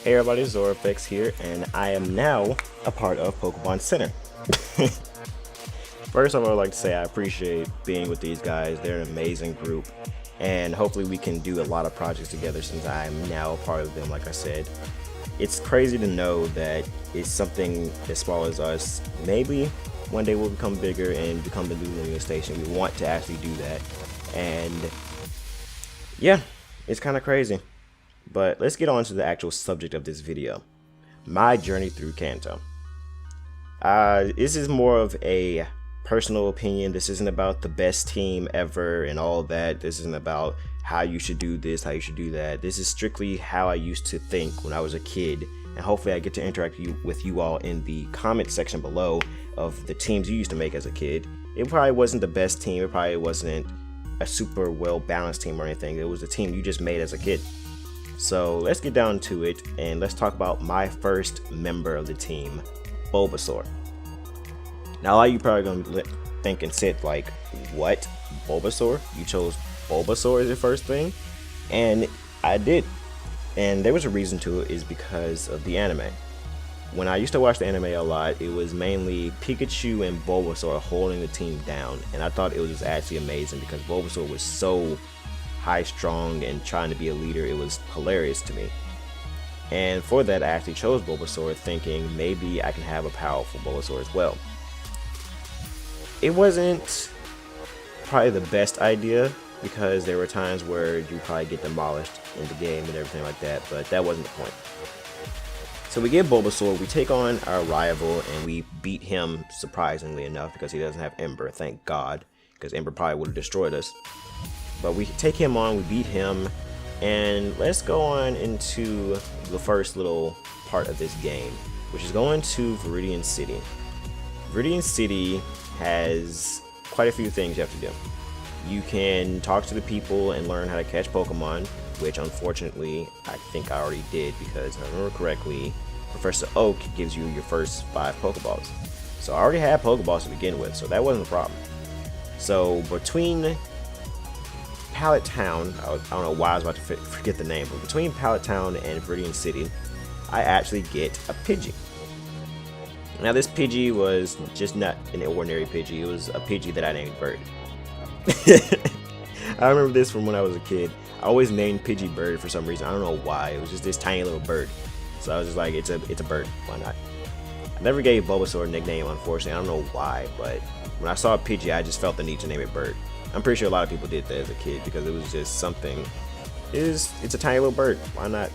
Hey everybody, Zorua here, and I am now a part of Pokemon Center. First, I would like to say I appreciate being with these guys. They're an amazing group, and hopefully we can do a lot of projects together since I'm now a part of them, like I said. It's crazy to know that it's something as small as us. Maybe one day we'll become bigger and become the new radio station. We want to actually do that, and yeah, it's kind of crazy. But let's get on to the actual subject of this video. My journey through Kanto. This is more of a personal opinion. This isn't about the best team ever and all that. This isn't about how you should do this, how you should do that. This is strictly how I used to think when I was a kid. And hopefully I get to interact with you all in the comment section below of the teams you used to make as a kid. It probably wasn't the best team. It probably wasn't a super well balanced team or anything. It was the team you just made as a kid. So let's get down to it and let's talk about my first member of the team, Bulbasaur. Now a lot of you probably gonna think and sit like, what? Bulbasaur? You chose Bulbasaur as your first thing? And I did. And there was a reason to it, is because of the anime. When I used to watch the anime a lot, it was mainly Pikachu and Bulbasaur holding the team down. And I thought it was actually amazing because Bulbasaur was so high strong and trying to be a leader. It was hilarious to me, and for that I actually chose Bulbasaur, thinking maybe I can have a powerful Bulbasaur as well. It wasn't probably the best idea because there were times where you probably get demolished in the game and everything like that, but that wasn't the point. So we get Bulbasaur, we take on our rival, and we beat him surprisingly enough because he doesn't have Ember, thank God, because Ember probably would have destroyed us. But we take him on, we beat him, and let's go on into the first little part of this game, which is going to Viridian City. Viridian City has quite a few things you have to do. You can talk to the people and learn how to catch Pokemon, which unfortunately I think I already did because if I remember correctly, Professor Oak gives you your first 5 Pokeballs. So I already had Pokeballs to begin with, so that wasn't a problem. So between Pallet Town, I don't know why I was about to forget the name, but between Pallet Town and Viridian City, I actually get a Pidgey. Now this Pidgey was just not an ordinary Pidgey, it was a Pidgey that I named Bird. I remember this from when I was a kid. I always named Pidgey Bird for some reason, I don't know why, it was just this tiny little bird. So I was just like, it's a bird, why not? I never gave Bulbasaur a nickname, unfortunately, I don't know why, but when I saw Pidgey, I just felt the need to name it Bird. I'm pretty sure a lot of people did that as a kid because it was just something. It's a tiny little bird. Why not?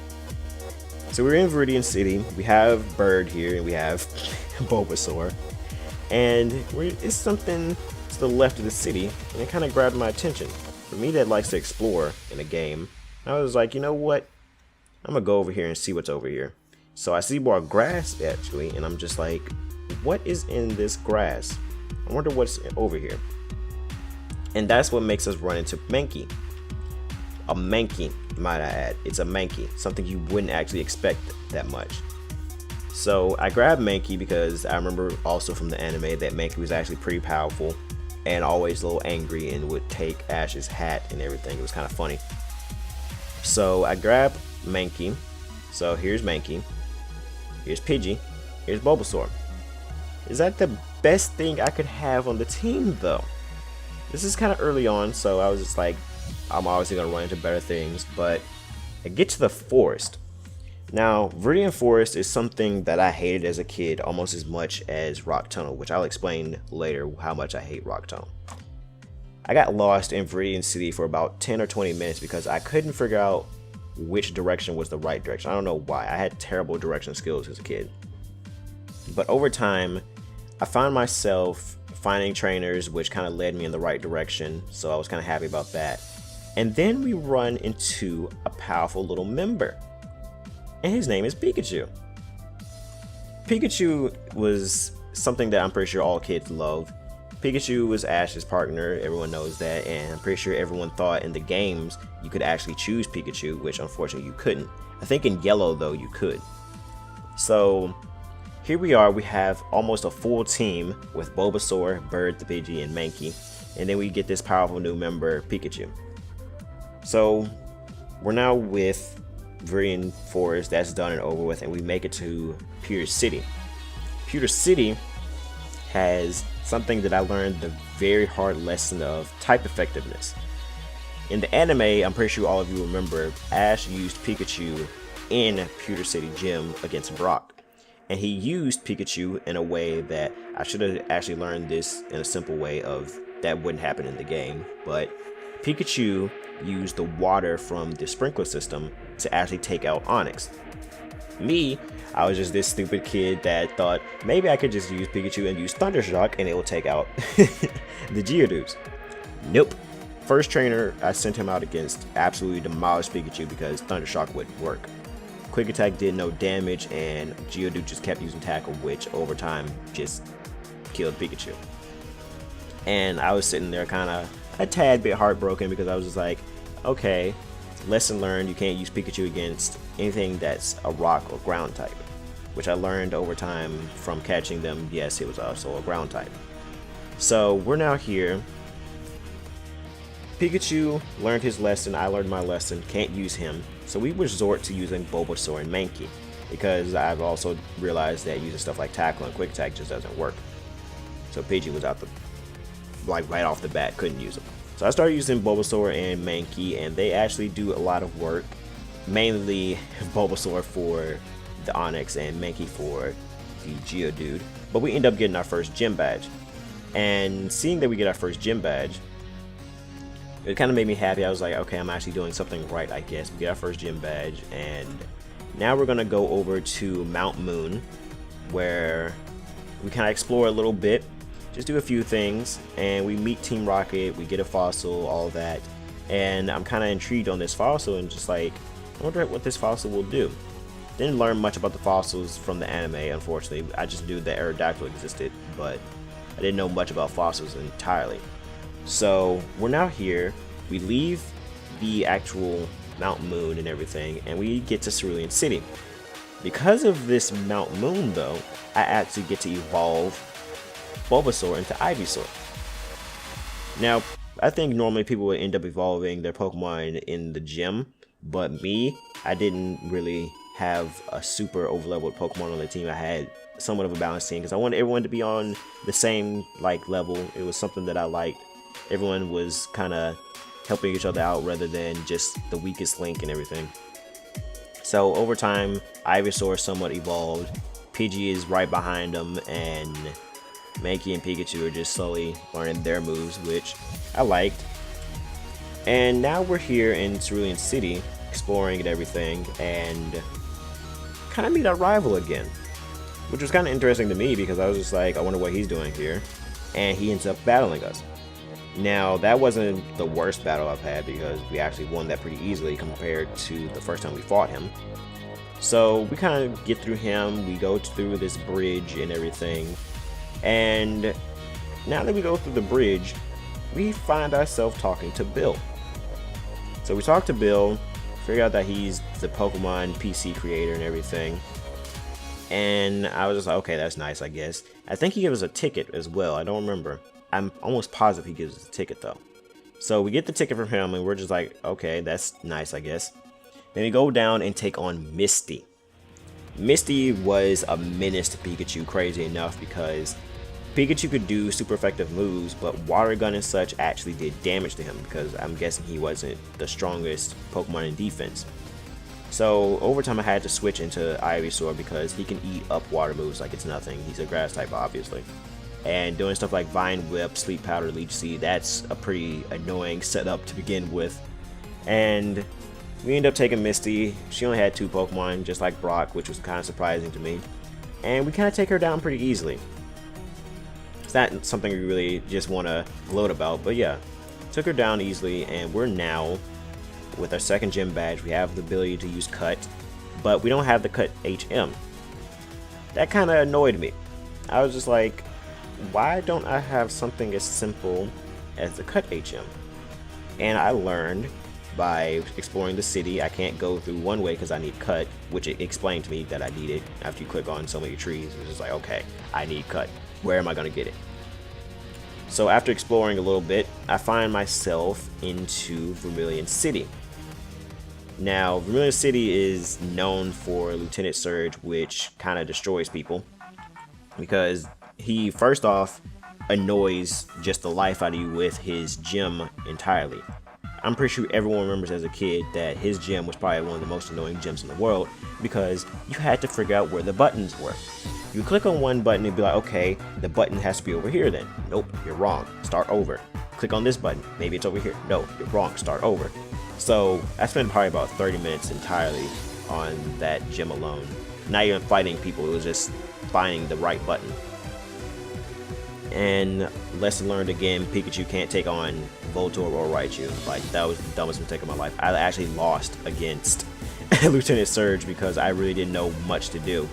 So we're in Viridian City. We have Bird here and we have Bulbasaur, and it's something to the left of the city, and it kind of grabbed my attention. For me, that likes to explore in a game, I was like, you know what? I'm gonna go over here and see what's over here. So I see more grass actually, and I'm just like, what is in this grass? I wonder what's over here. And that's what makes us run into Mankey. A Mankey, might I add. It's a Mankey, something you wouldn't actually expect that much. So I grabbed Mankey because I remember also from the anime that Mankey was actually pretty powerful and always a little angry and would take Ash's hat and everything. It was kind of funny. So I grabbed Mankey. So here's Mankey. Here's Pidgey. Here's Bulbasaur. Is that the best thing I could have on the team though? This is kind of early on, so I was just like, I'm obviously going to run into better things, but I get to the forest. Now, Viridian Forest is something that I hated as a kid almost as much as Rock Tunnel, which I'll explain later how much I hate Rock Tunnel. I got lost in Viridian City for about 10 or 20 minutes because I couldn't figure out which direction was the right direction. I don't know why. I had terrible direction skills as a kid. But over time, I found myself finding trainers, which kind of led me in the right direction, so I was kind of happy about that. And then we run into a powerful little member, and his name is Pikachu. Pikachu was something that I'm pretty sure all kids love. Pikachu was Ash's partner, everyone knows that, and I'm pretty sure everyone thought in the games you could actually choose Pikachu, which unfortunately you couldn't. I think in Yellow though you could. So here we are, we have almost a full team with Bulbasaur, Bird, the Pidgey, and Mankey, and then we get this powerful new member, Pikachu. So we're now with Viridian Forest, that's done and over with, and we make it to Pewter City. Pewter City has something that I learned the very hard lesson of: type effectiveness. In the anime, I'm pretty sure all of you remember, Ash used Pikachu in Pewter City Gym against Brock. And he used Pikachu in a way that I should have actually learned this in a simple way of that wouldn't happen in the game. But Pikachu used the water from the sprinkler system to actually take out Onyx. Me, I was just this stupid kid that thought maybe I could just use Pikachu and use Thunder Shock and it will take out the Geodudes. Nope. First trainer I sent him out against absolutely demolished Pikachu because Thunder Shock wouldn't work. Quick Attack did no damage, and Geodude just kept using Tackle, which over time just killed Pikachu. And I was sitting there kind of a tad bit heartbroken because I was just like, okay, lesson learned, you can't use Pikachu against anything that's a rock or ground type, which I learned over time from catching them. Yes, it was also a ground type. So we're now here. Pikachu learned his lesson, I learned my lesson, can't use him. So we resort to using Bulbasaur and Mankey, because I've also realized that using stuff like Tackle and Quick Attack just doesn't work. So Pidgey was out the, like right off the bat, couldn't use them. So I started using Bulbasaur and Mankey, and they actually do a lot of work. Mainly Bulbasaur for the Onyx and Mankey for the Geodude. But we end up getting our first gym badge. And seeing that we get our first gym badge, it kind of made me happy. I was like, okay, I'm actually doing something right, I guess. We get our first gym badge, and now we're going to go over to Mount Moon, where we kind of explore a little bit, just do a few things, and we meet Team Rocket, we get a fossil, all that, and I'm kind of intrigued on this fossil, and just like, I wonder what this fossil will do. Didn't learn much about the fossils from the anime, unfortunately. I just knew that Aerodactyl existed, but I didn't know much about fossils entirely. So we're now here, we leave the actual Mount Moon and everything, and we get to Cerulean City. Because of this Mount Moon though, I actually get to evolve Bulbasaur into Ivysaur. Now, I think normally people would end up evolving their Pokemon in the gym, but me, I didn't really have a super overleveled Pokemon on the team. I had somewhat of a balanced team because I wanted everyone to be on the same like level. It was something that I liked. Everyone was kind of helping each other out rather than just the weakest link and everything. So over time, Ivysaur somewhat evolved. Pidgey is right behind him, and Mankey and Pikachu are just slowly learning their moves, which I liked. And now we're here in Cerulean City, exploring and everything, and kind of meet our rival again, which was kind of interesting to me because I was just like, I wonder what he's doing here, and he ends up battling us. Now, that wasn't the worst battle I've had because we actually won that pretty easily compared to the first time we fought him. So we kind of get through him, we go through this bridge and everything, and now that we go through the bridge, we find ourselves talking to Bill. So we talk to Bill, figure out that he's the Pokemon PC creator and everything, and I was just like, okay, that's nice, I guess. I think he gave us a ticket as well, I don't remember. I'm almost positive he gives us a ticket though. So we get the ticket from him and we're just like, okay, that's nice, I guess. Then we go down and take on Misty. Misty was a menace to Pikachu, crazy enough, because Pikachu could do super effective moves, but Water Gun and such actually did damage to him because I'm guessing he wasn't the strongest Pokemon in defense. So over time I had to switch into Ivysaur because he can eat up water moves like it's nothing. He's a grass type, obviously. And doing stuff like Vine Whip, Sleep Powder, Leech Seed, that's a pretty annoying setup to begin with. And we end up taking Misty. She only had 2 Pokemon, just like Brock, which was kind of surprising to me. And we kind of take her down pretty easily. It's not something we really just want to gloat about, but yeah. Took her down easily, and we're now, with our second gym badge, we have the ability to use Cut, but we don't have the Cut HM. That kind of annoyed me. I was just like, why don't I have something as simple as the Cut HM? And I learned by exploring the city, I can't go through one way because I need Cut, which it explained to me that I need it after you click on so many trees. It was just like, okay, I need Cut. Where am I going to get it? So after exploring a little bit, I find myself into Vermilion City. Now, Vermilion City is known for Lieutenant Surge, which kind of destroys people because he, first off, annoys just the life out of you with his gym entirely. I'm pretty sure everyone remembers as a kid that his gym was probably one of the most annoying gyms in the world because you had to figure out where the buttons were. You click on one button and be like, okay, the button has to be over here then. Nope, you're wrong. Start over. Click on this button. Maybe it's over here. No, you're wrong. Start over. So I spent probably about 30 minutes entirely on that gym alone. Not even fighting people. It was just finding the right button. And lesson learned again, Pikachu can't take on Voltorb or Raichu. Like, that was the dumbest mistake of my life. I actually lost against Lieutenant Surge because I really didn't know much to do.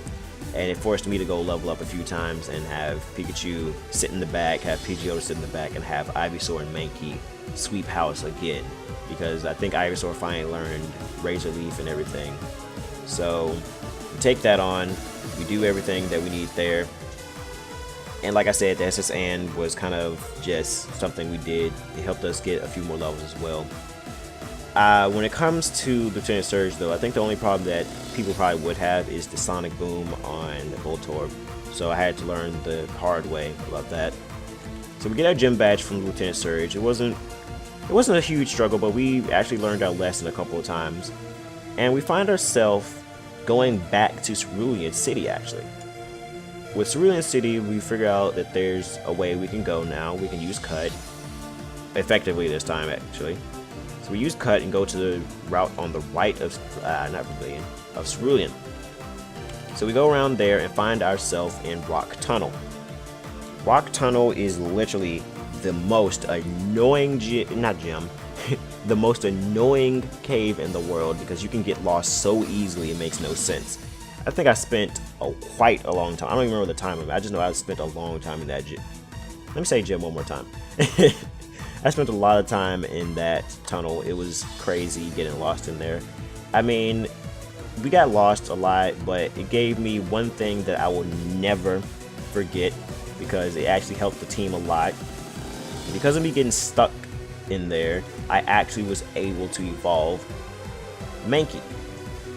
And it forced me to go level up a few times and have Pikachu sit in the back, have Pidgeotto sit in the back, and have Ivysaur and Mankey sweep house again. Because I think Ivysaur finally learned Razor Leaf and everything. So, we take that on, we do everything that we need there. And like I said, the SSN was kind of just something we did. It helped us get a few more levels as well. When it comes to Lieutenant Surge, though, I think the only problem that people probably would have is the Sonic Boom on Voltorb. So I had to learn the hard way about that. So we get our gym badge from Lieutenant Surge. It wasn't a huge struggle, but we actually learned our lesson a couple of times. And we find ourselves going back to Cerulean City, actually. With Cerulean City, we figure out that there's a way we can go now. We can use Cut. Effectively this time, actually. So we use Cut and go to the route on the right of, of Cerulean. So we go around there and find ourselves in Rock Tunnel. Rock Tunnel is literally the most annoying the most annoying cave in the world because you can get lost so easily it makes no sense. I think I spent quite a long time. I don't even remember the time of it. I just know I spent a long time in that gym. Let me say gym one more time. I spent a lot of time in that tunnel. It was crazy getting lost in there. I mean, we got lost a lot, but it gave me one thing that I will never forget because it actually helped the team a lot. Because of me getting stuck in there, I actually was able to evolve Mankey.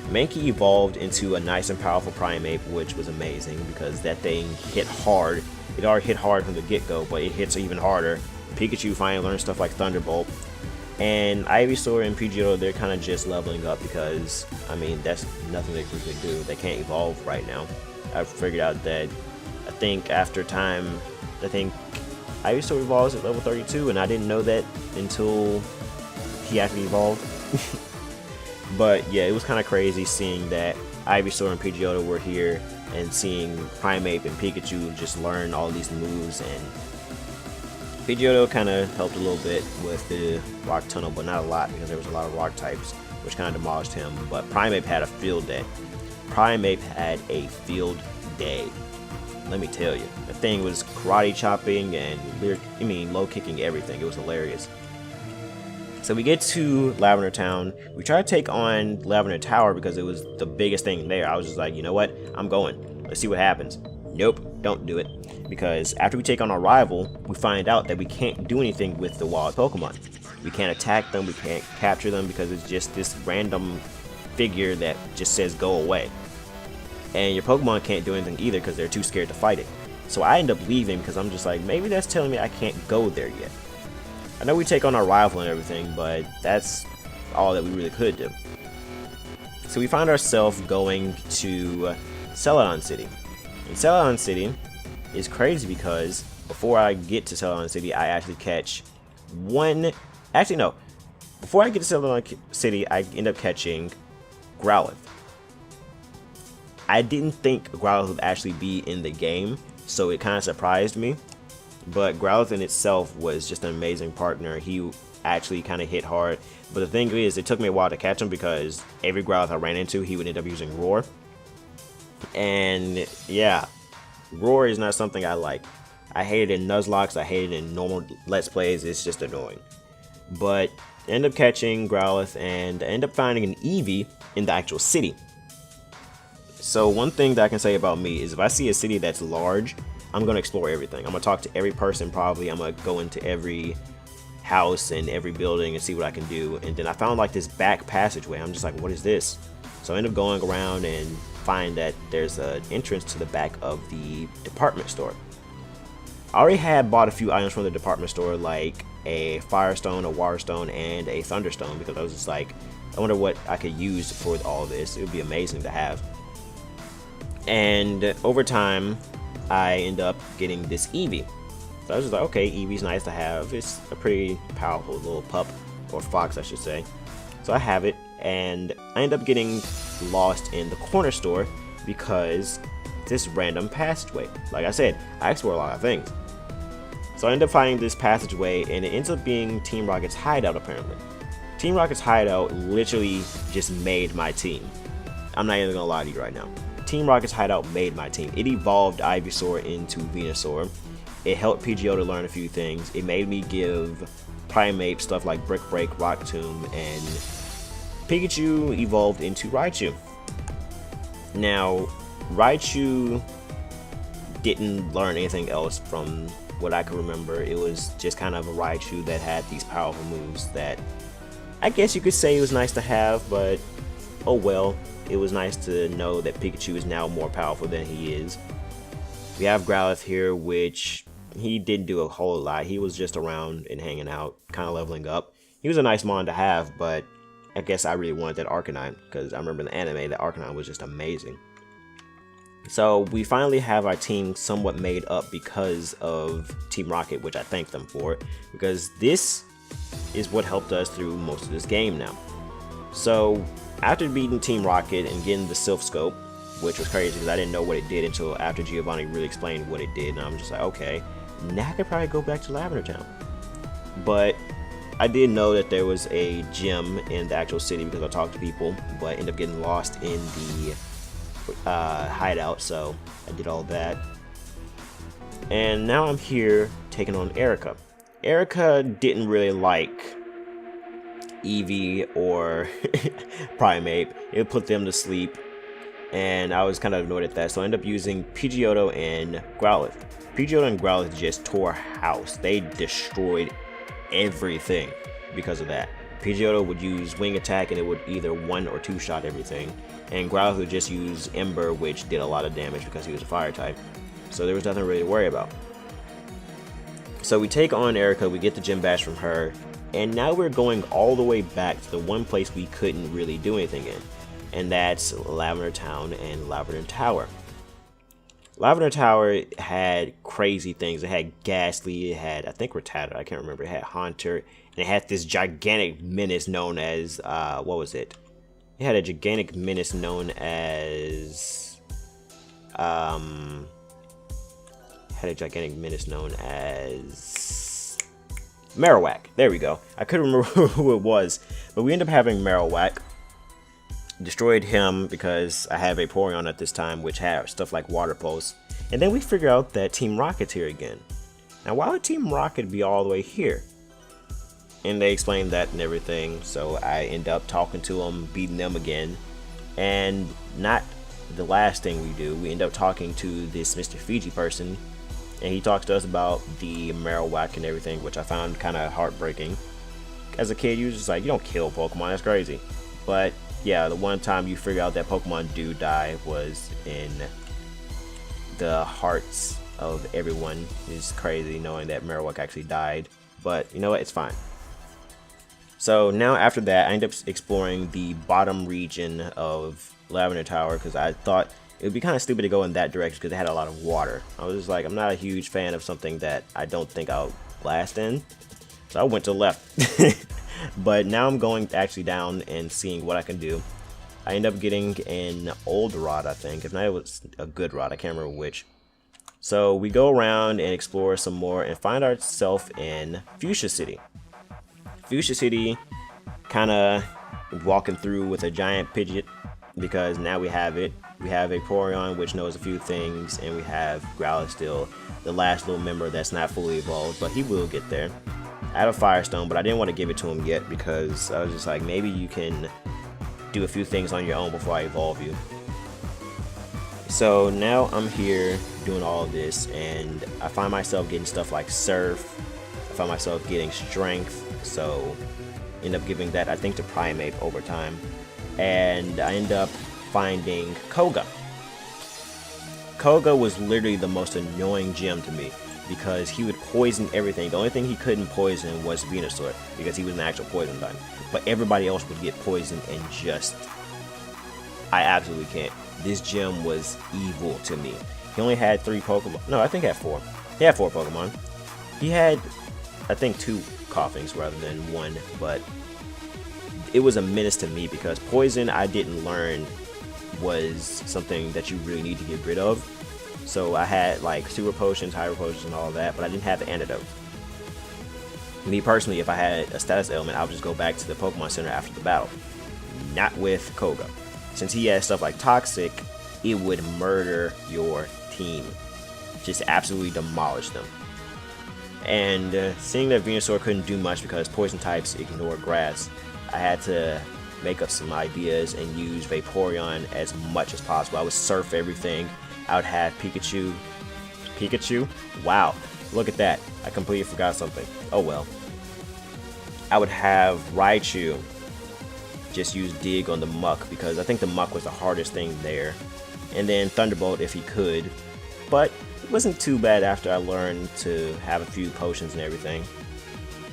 Mankey evolved into a nice and powerful Primeape, which was amazing because that thing hit hard. It already hit hard from the get-go, but it hits even harder. Pikachu finally learned stuff like Thunderbolt. And Ivysaur and Pidgeotto, they're kind of just leveling up because, I mean, that's nothing they can really do. They can't evolve right now. I figured out that, I think after time, Ivysaur evolves at level 32, and I didn't know that until he actually evolved. But yeah, it was kind of crazy seeing that Ivysaur and Pidgeotto were here and seeing Primeape and Pikachu just learn all these moves, and Pidgeotto kind of helped a little bit with the rock tunnel, but not a lot because there was a lot of rock types which kind of demolished him. But Primeape had a field day. Primeape had a field day. Let me tell you, the thing was karate chopping and low kicking everything. It was hilarious. So we get to Lavender Town. We try to take on Lavender Tower because it was the biggest thing there. I was just like, you know what? I'm going. Let's see what happens. Nope, don't do it. Because after we take on our rival, we find out that we can't do anything with the wild Pokemon. We can't attack them, we can't capture them because it's just this random figure that just says go away. And your Pokemon can't do anything either because they're too scared to fight it. So I end up leaving because I'm just like, maybe that's telling me I can't go there yet. I know we take on our rival and everything, but that's all that we really could do. So we find ourselves going to Celadon City. And Celadon City is crazy because before I get to Celadon City, I actually catch one... Actually, no. Before I get to Celadon City, I end up catching Growlithe. I didn't think Growlithe would actually be in the game, so it kind of surprised me. But Growlithe in itself was just an amazing partner. He actually kind of hit hard. But the thing is, it took me a while to catch him because every Growlithe I ran into, he would end up using Roar. And yeah, Roar is not something I like. I hate it in Nuzlocke, I hate it in normal Let's Plays, it's just annoying. But I end up catching Growlithe and I end up finding an Eevee in the actual city. So one thing that I can say about me is if I see a city that's large, I'm going to explore everything. I'm going to talk to every person probably. I'm going to go into every house and every building and see what I can do. And then I found like this back passageway. I'm just like, what is this? So I end up going around and find that there's an entrance to the back of the department store. I already had bought a few items from the department store, like a firestone, a waterstone, and a thunderstone, because I was just like, I wonder what I could use for all this. It would be amazing to have. And over time, I end up getting this Eevee. So I was just like, okay, Eevee's nice to have. It's a pretty powerful little pup, or fox I should say. So I have it, and I end up getting lost in the corner store because this random passageway. Like I said, I explore a lot of things. So I end up finding this passageway, and it ends up being Team Rocket's hideout apparently. Team Rocket's hideout literally just made my team. I'm not even gonna lie to you right now. Team Rocket's hideout made my team. It evolved Ivysaur into Venusaur. It helped Pidgeotto learn a few things. It made me give Primeape stuff like Brick Break, Rock Tomb, and Pikachu evolved into Raichu. Now, Raichu didn't learn anything else from what I can remember. It was just kind of a Raichu that had these powerful moves that I guess you could say it was nice to have, but oh well. It was nice to know that Pikachu is now more powerful than he is. We have Growlithe here, which he didn't do a whole lot. He was just around and hanging out, kind of leveling up. He was a nice mon to have, but I guess I really wanted that Arcanine, because I remember in the anime that Arcanine was just amazing. So we finally have our team somewhat made up because of Team Rocket, which I thank them for, because this is what helped us through most of this game now. So after beating Team Rocket and getting the Silph Scope, which was crazy because I didn't know what it did until after Giovanni really explained what it did, and I'm just like, okay, now I could probably go back to Lavender Town. But I did know that there was a gym in the actual city because I talked to people, but ended up getting lost in the hideout, so I did all that. And now I'm here taking on Erica. Erica didn't really like Eevee or Primeape. It would put them to sleep, and I was kind of annoyed at that, so I ended up using Pidgeotto and Growlithe. Pidgeotto and Growlithe just tore house. They destroyed everything because of that. Pidgeotto would use Wing Attack and it would either 1 or 2 shot everything, and Growlithe would just use Ember, which did a lot of damage because he was a fire type, so there was nothing really to worry about. So we take on Erica, we get the Gym Bash from her, and now we're going all the way back to the one place we couldn't really do anything in, and that's Lavender Town and Lavender Tower. Lavender Tower had crazy things. It had Ghastly, it had, I think, Rattata, I can't remember, it had Haunter, and it had this gigantic menace known as, what was it? It had a gigantic menace known as, Marowak. There we go. I couldn't remember who it was, but we ended up having Marowak. Destroyed him because I have a Vaporeon at this time, which had stuff like Water Pulse. And then we figure out that Team Rocket's here again. Now, why would Team Rocket be all the way here? And they explained that and everything, so I end up talking to them, beating them again. And not the last thing we do, we end up talking to this Mr. Fiji person, and he talks to us about the Marowak and everything, which I found kind of heartbreaking. As a kid, you was just like, you don't kill Pokemon, that's crazy. But yeah, the one time you figure out that Pokemon do die was in the hearts of everyone. It's crazy knowing that Marowak actually died, but you know what, it's fine. So now after that, I end up exploring the bottom region of Lavender Tower because I thought it would be kind of stupid to go in that direction because it had a lot of water. I was just like, I'm not a huge fan of something that I don't think I'll last in, so I went to the left. But now I'm going actually down and seeing what I can do. I end up getting an old rod, I think. If not, it was a good rod. I can't remember which. So we go around and explore some more and find ourselves in Fuchsia City. Fuchsia City, kind of walking through with a giant Pidgeot because now we have it. We have a Vaporeon, which knows a few things, and we have Growlithe still, the last little member that's not fully evolved, but he will get there. I had a Firestone, but I didn't want to give it to him yet because I was just like, maybe you can do a few things on your own before I evolve you. So now I'm here doing all of this, and I find myself getting stuff like Surf, found myself getting strength, so end up giving that, I think, to Primate over time. And I end up finding Koga. Koga was literally the most annoying gym to me because he would poison everything. The only thing he couldn't poison was Venusaur because he was an actual poison type. But everybody else would get poisoned and just... I absolutely can't. This gym was evil to me. He only had 3 Pokemon. No, I think he had 4. He had 4 Pokemon. He had, I think, 2 Coughings rather than 1, but it was a menace to me because poison I didn't learn was something that you really need to get rid of. So I had like super potions, hyper potions, and all that, but I didn't have the antidote. Me personally, if I had a status ailment, I would just go back to the Pokemon Center after the battle. Not with Koga. Since he had stuff like Toxic, it would murder your team. Just absolutely demolish them. And seeing that Venusaur couldn't do much because poison types ignore grass, I had to make up some ideas and use Vaporeon as much as possible. I would surf everything. I would have Pikachu. Pikachu? Wow, look at that. I completely forgot something. Oh well. I would have Raichu just use Dig on the Muck because I think the Muck was the hardest thing there. And then Thunderbolt if he could. But it wasn't too bad after I learned to have a few potions and everything.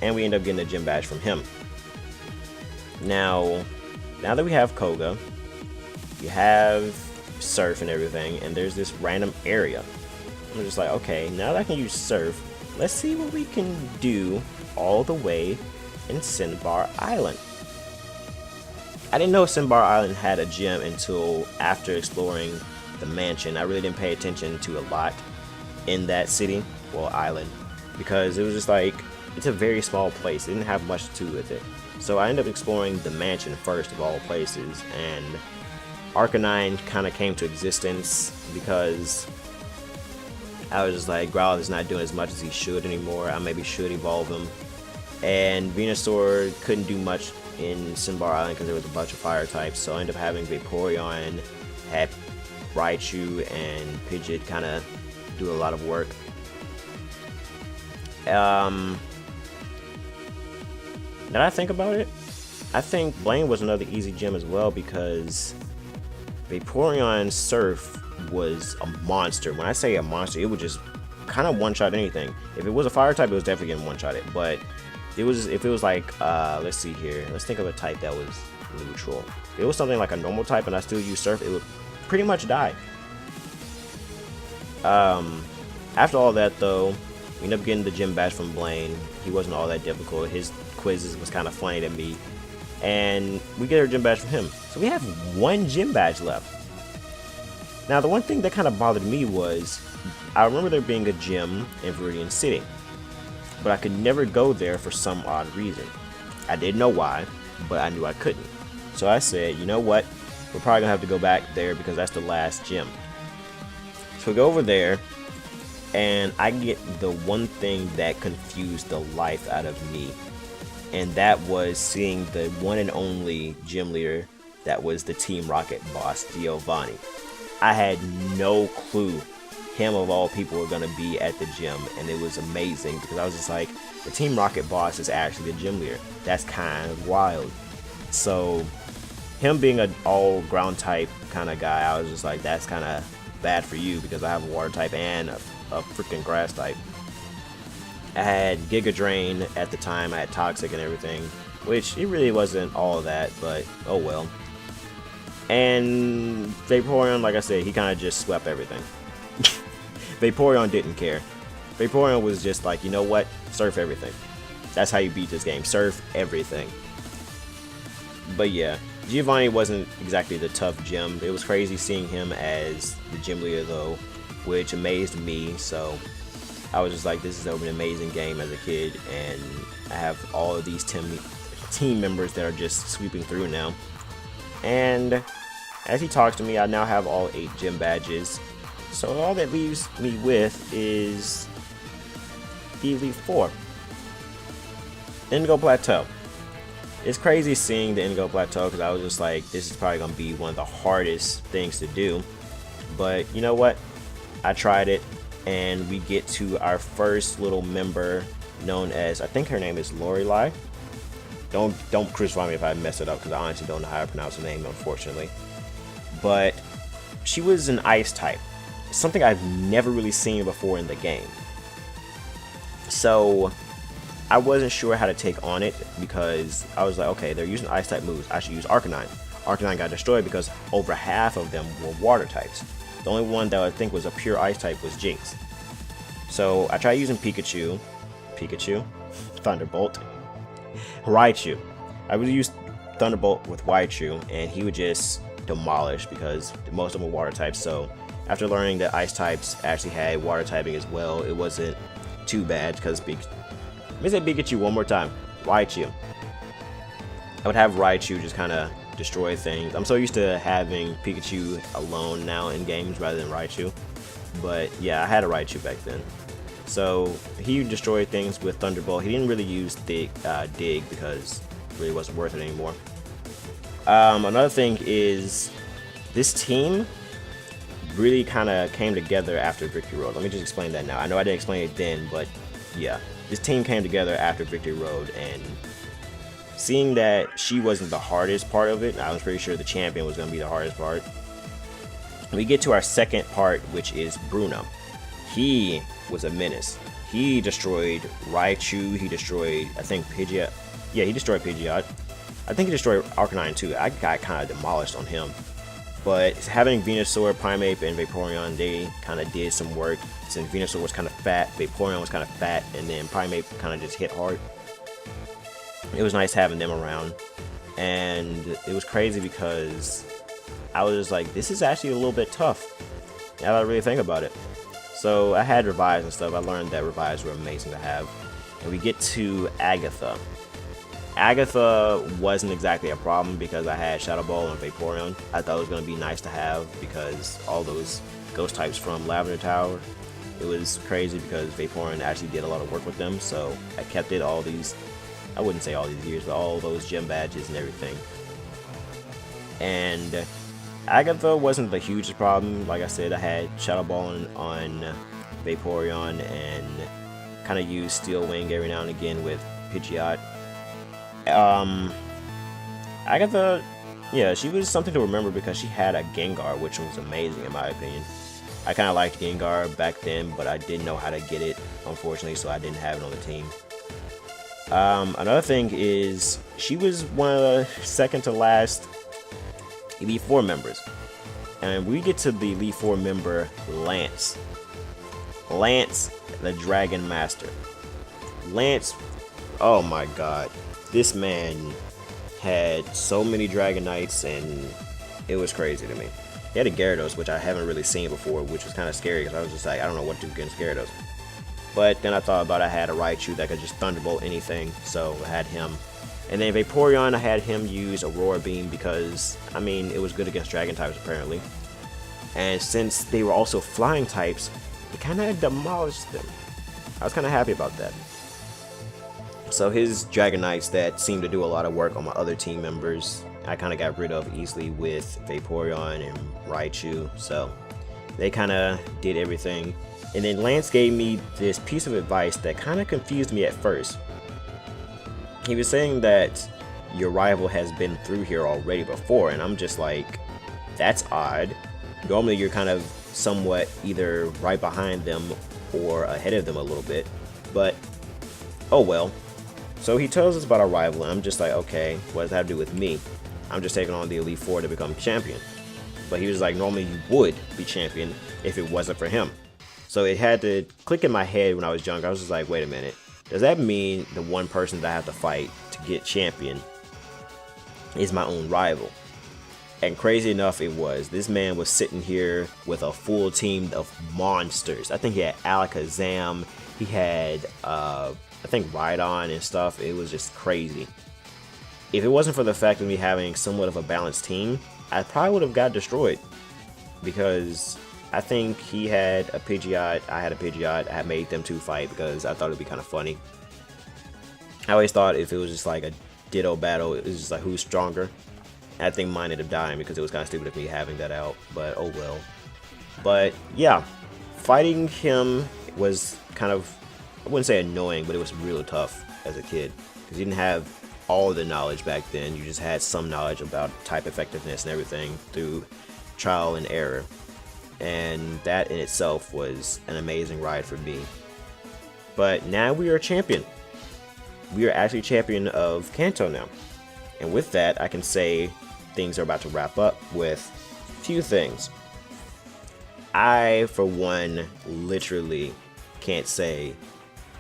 And we end up getting a gym badge from him. Now that we have Koga, you have Surf and everything, and there's this random area. I'm just like, okay, now that I can use Surf, let's see what we can do all the way in Cinnabar Island. I didn't know Cinnabar Island had a gym until after exploring the mansion. I really didn't pay attention to a lot in that city, well, island, because it was just like, it's a very small place. It didn't have much to do with it. So I ended up exploring the mansion first of all places, and Arcanine kind of came to existence because I was just like, Growlithe is not doing as much as he should anymore. I maybe should evolve him. And Venusaur couldn't do much in Cinnabar Island because there was a bunch of fire types, so I ended up having Vaporeon, had Raichu, and Pidgeot kind of do a lot of work. Now that I think about it, I think Blaine was another easy gym as well because Vaporeon Surf was a monster. When I say a monster, it would just kind of one-shot anything. If it was a fire type, it was definitely getting one-shotted. But it was, if it was like, let's see here, let's think of a type that was neutral. If it was something like a normal type and I still use Surf, it would pretty much die. After all that though, we ended up getting the gym badge from Blaine. He wasn't all that difficult. His quizzes was kind of funny to me. And we get our gym badge from him. So we have 1 gym badge left. Now the one thing that kind of bothered me was, I remember there being a gym in Viridian City, but I could never go there for some odd reason. I didn't know why, but I knew I couldn't. So I said, you know what? We're probably gonna have to go back there because that's the last gym. So we go over there, and I get the one thing that confused the life out of me. And that was seeing the one and only gym leader that was the Team Rocket boss, Giovanni. I had no clue him of all people were going to be at the gym, and it was amazing because I was just like, the Team Rocket boss is actually the gym leader. That's kind of wild. So him being an all ground type kind of guy, I was just like, that's kind of bad for you because I have a water type and a freaking grass type. I had Giga Drain at the time, I had Toxic and everything, which it really wasn't all of that, but oh well. And Vaporeon, like I said, he kind of just swept everything. Vaporeon didn't care. Vaporeon was just like, you know what, surf everything. That's how you beat this game, surf everything. But yeah, Giovanni wasn't exactly the tough gym. It was crazy seeing him as the gym leader though, which amazed me, so I was just like, this is an amazing game as a kid, and I have all of these team members that are just sweeping through now. And as he talks to me, I now have all 8 gym badges. So all that leaves me with is the Elite 4. Indigo Plateau. It's crazy seeing the Indigo Plateau because I was just like, this is probably going to be one of the hardest things to do. But you know what? I tried it. And we get to our first little member known as, I think her name is Lorelei. Don't crucify me if I mess it up, because I honestly don't know how to pronounce her name, unfortunately. But she was an ice type, something I've never really seen before in the game. So I wasn't sure how to take on it, because I was like, okay, they're using ice type moves, I should use Arcanine. Arcanine got destroyed because over half of them were water types. The only one that I think was a pure ice type was Jinx. So I tried using Pikachu, Thunderbolt, Raichu. I would use Thunderbolt with Raichu, and he would just demolish because most of them were water types. So after learning that ice types actually had water typing as well, it wasn't too bad, because let me say Pikachu one more time. Raichu. I would have Raichu just kind of destroy things. I'm so used to having Pikachu alone now in games rather than Raichu. But yeah, I had a Raichu back then. So he destroyed things with Thunderbolt. He didn't really use Dig because it really wasn't worth it anymore. Another thing is this team really kind of came together after Victory Road. Let me just explain that now. I know I didn't explain it then, but yeah, this team came together after Victory Road, and seeing that she wasn't the hardest part of it, I was pretty sure the champion was going to be the hardest part. We get to our second part, which is Bruno. He was a menace. He destroyed Raichu, he destroyed, I think, Pidgeot. Yeah, he destroyed Pidgeot. I think he destroyed Arcanine too. I got kind of demolished on him. But having Venusaur, Primeape, and Vaporeon, they kind of did some work. Since Venusaur was kind of fat, Vaporeon was kind of fat, and then Primeape kind of just hit hard. It was nice having them around. And it was crazy because I was just like, this is actually a little bit tough, now that I really think about it. So I had revives and stuff. I learned that revives were amazing to have. And we get to Agatha. Agatha wasn't exactly a problem because I had Shadow Ball and Vaporeon. I thought it was going to be nice to have because all those ghost types from Lavender Tower. It was crazy because Vaporeon actually did a lot of work with them, so I kept it all these, I wouldn't say all these years, but all those gem badges and everything. And Agatha wasn't the hugest problem. Like I said, I had Shadow Ball on Vaporeon and kind of used Steel Wing every now and again with Pidgeot. Agatha, yeah, she was something to remember because she had a Gengar, which was amazing in my opinion. I kind of liked Gengar back then, but I didn't know how to get it, unfortunately, so I didn't have it on the team. Another thing is, she was one of the second to last Elite Four members. And we get to the Elite Four member, Lance. Lance, the Dragon Master. Lance, oh my god. This man had so many Dragonites, and it was crazy to me. He had a Gyarados, which I haven't really seen before, which was kind of scary because I was just like, I don't know what to do against Gyarados. But then I thought about it, I had a Raichu that could just Thunderbolt anything, so I had him. And then Vaporeon, I had him use Aurora Beam because, I mean, it was good against Dragon types apparently. And since they were also flying types, it kind of demolished them. I was kind of happy about that. So his Dragonites that seemed to do a lot of work on my other team members, I kind of got rid of easily with Vaporeon and Raichu. So they kind of did everything. And then Lance gave me this piece of advice that kind of confused me at first. He was saying that your rival has been through here already before, and I'm just like, that's odd. Normally you're kind of somewhat either right behind them or ahead of them a little bit, but oh well. So he tells us about our rival, and I'm just like, okay, what does that have to do with me? I'm just taking on the Elite Four to become champion. But he was like, normally you would be champion if it wasn't for him. So it had to click in my head when I was younger. I was just like, wait a minute. Does that mean the one person that I have to fight to get champion is my own rival? And crazy enough it was. This man was sitting here with a full team of monsters. I think he had Alakazam. He had, I think, Rhydon and stuff. It was just crazy. If it wasn't for the fact of me having somewhat of a balanced team, I probably would have got destroyed. Because I think he had a Pidgeot, I had a Pidgeot. I had made them two fight because I thought it would be kind of funny. I always thought if it was just like a Ditto battle, it was just like who's stronger. And I think mine ended up dying because it was kind of stupid of me having that out, but oh well. But yeah, fighting him was kind of I wouldn't say annoying, but it was real tough as a kid because you didn't have all the knowledge back then. You just had some knowledge about type effectiveness and everything through trial and error. And that in itself was an amazing ride for me. But now we are a champion. We are actually champion of Kanto now. And with that, I can say things are about to wrap up with a few things. I, for one, literally can't say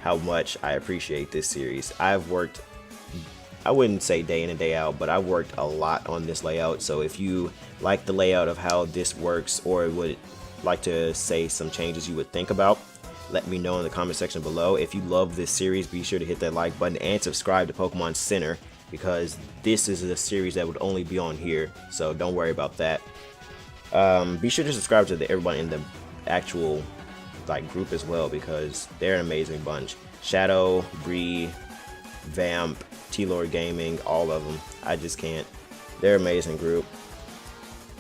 how much I appreciate this series. I've worked, I wouldn't say day in and day out, but I worked a lot on this layout. So if you like the layout of how this works, or would like to say some changes you would think about, let me know in the comment section below. If you love this series, be sure to hit that like button and subscribe to Pokemon Center, because this is a series that would only be on here, so don't worry about that. Be sure to subscribe to everybody in the actual group as well, because they're an amazing bunch. Shadow, Bree, Vamp, T-Lord Gaming, all of them. I just can't. They're an amazing group.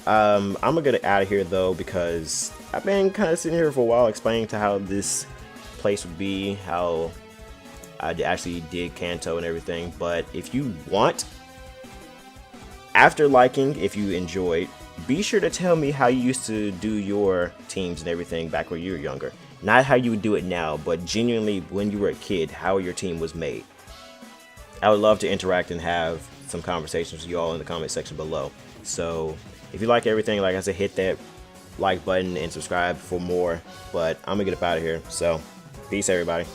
I'm gonna get out of here though, because I've been kind of sitting here for a while explaining to how this place would be, how I actually did Kanto and everything. But if you want, after liking, if you enjoyed, be sure to tell me how you used to do your teams and everything back when you were younger. Not how you would do it now, but genuinely when you were a kid, how your team was made. I would love to interact and have some conversations with you all in the comment section below. So if you like everything, like I said, hit that like button and subscribe for more. But I'm gonna get up out of here. So peace, everybody.